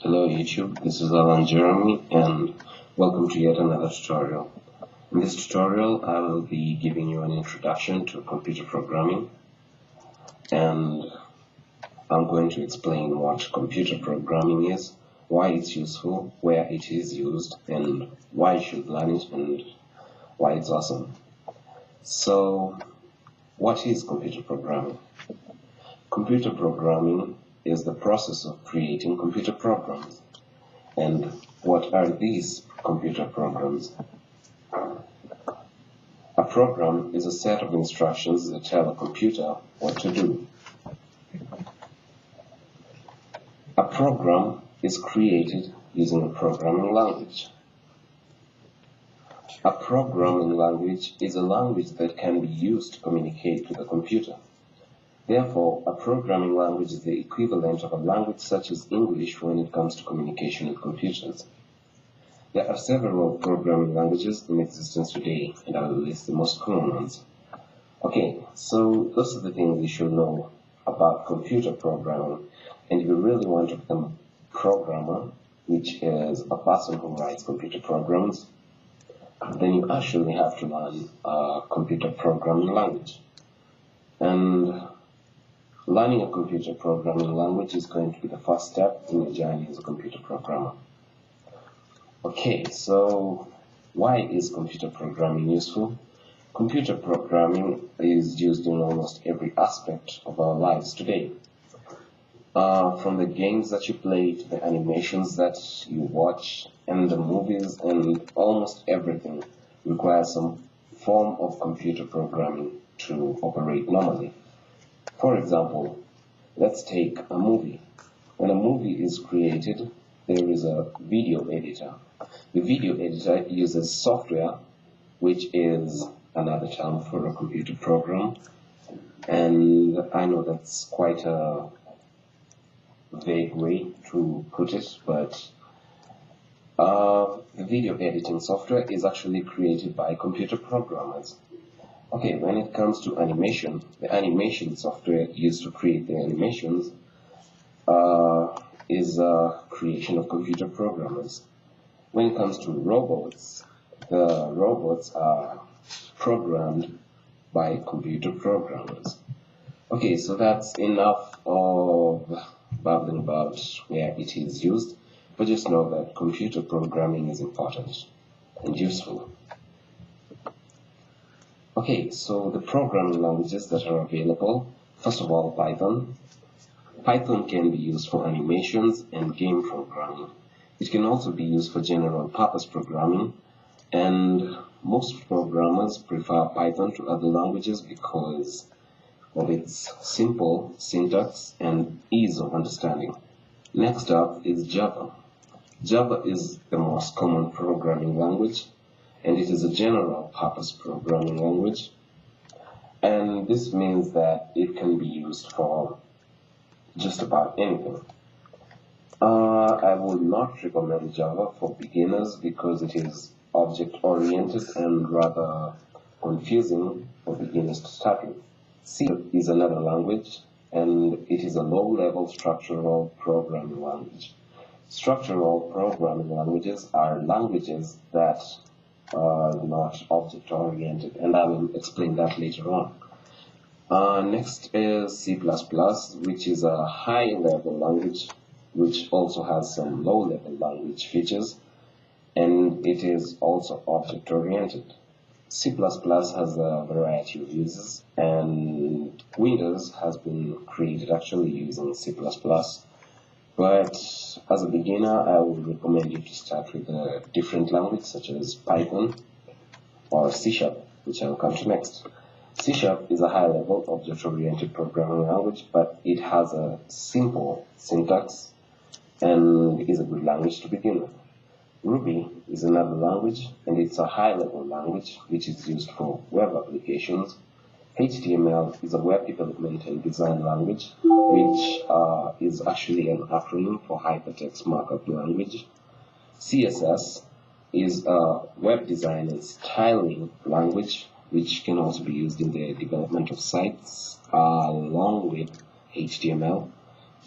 Hello YouTube, this is Alan Jeremy and welcome to yet another tutorial. In this tutorial I will be giving you an introduction to computer programming, and I'm going to explain what computer programming is, why it's useful, where it is used, and why you should learn it and why it's awesome. So, what is computer programming? Computer programming is the process of creating computer programs. And what are these computer programs? A program is a set of instructions that tell a computer what to do. A program is created using a programming language. A programming language is a language that can be used to communicate with a computer. Therefore, a programming language is the equivalent of a language such as English when it comes to communication with computers. There are several programming languages in existence today, and I will list the most common ones. Okay, so those are the things you should know about computer programming, and if you really want to become a programmer, which is a person who writes computer programs, then you actually have to learn a computer programming language. And learning a computer programming language is going to be the first step in your journey as a computer programmer. Okay, so why is computer programming useful? Computer programming is used in almost every aspect of our lives today. From the games that you play to the animations that you watch and the movies, and almost everything requires some form of computer programming to operate normally. For example, let's take a movie. When a movie is created, there is a video editor. The video editor uses software, which is another term for a computer program. And I know that's quite a vague way to put it, but the video editing software is actually created by computer programmers. Okay, when it comes to animation, the animation software used to create the animations is a creation of computer programmers. When it comes to robots, the robots are programmed by computer programmers. Okay, so that's enough of babbling about where it is used, but just know that computer programming is important and useful. Okay, so the programming languages that are available, first of all, Python. Python can be used for animations and game programming. It can also be used for general purpose programming, and most programmers prefer Python to other languages because of its simple syntax and ease of understanding. Next up is Java. Java is the most common programming language, and it is a general purpose programming language, and this means that it can be used for just about anything. I would not recommend Java for beginners because it is object-oriented and rather confusing for beginners to start with. C is another language, and it is a low-level structural programming language. Structural programming languages are languages that are not object-oriented, and I will explain that later on. Next is C++, which is a high-level language, which also has some low-level language features, and it is also object-oriented. C++ has a variety of uses, and Windows has been created actually using C++. But as a beginner, I would recommend you to start with a different language such as Python or C#, which I'll come to next. C# is a high-level object-oriented programming language, but it has a simple syntax and is a good language to begin with. Ruby is another language, and it's a high-level language which is used for web applications. HTML is a web development and design language, which is actually an acronym for Hypertext Markup Language. CSS is a web design and styling language, which can also be used in the development of sites, along with HTML.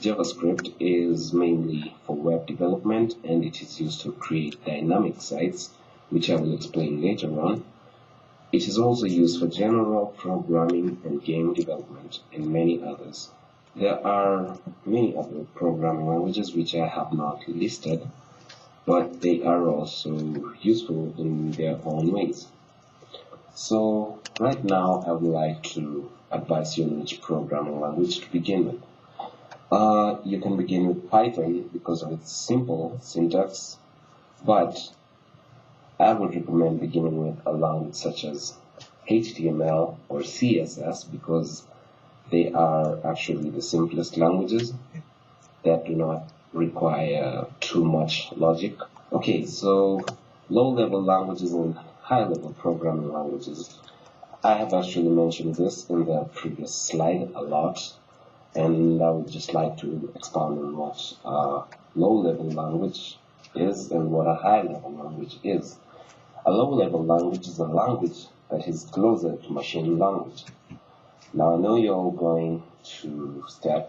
JavaScript is mainly for web development, and it is used to create dynamic sites, which I will explain later on. It is also used for general programming and game development and many others. There are many other programming languages which I have not listed, but they are also useful in their own ways. So right now I would like to advise you on which programming language to begin with. You can begin with Python because of its simple syntax, but I would recommend beginning with a language such as HTML or CSS because they are actually the simplest languages that do not require too much logic. Okay, so low-level languages and high-level programming languages. I have actually mentioned this in the previous slide a lot, and I would just like to expound on what a low-level language is and what a high-level language is. A low-level language is a language that is closer to machine language. Now I know you're going to start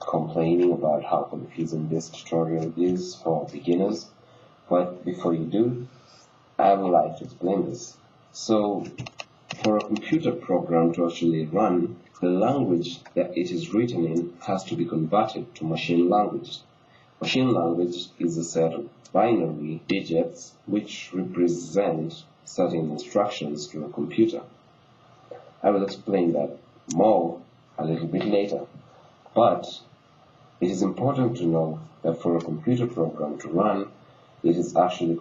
complaining about how confusing this tutorial is for beginners, but before you do, I would like to explain this. So, for a computer program to actually run, the language that it is written in has to be converted to machine language. Machine language is a set of binary digits which represent certain instructions to a computer. I will explain that more a little bit later, but it is important to know that for a computer program to run, it is actually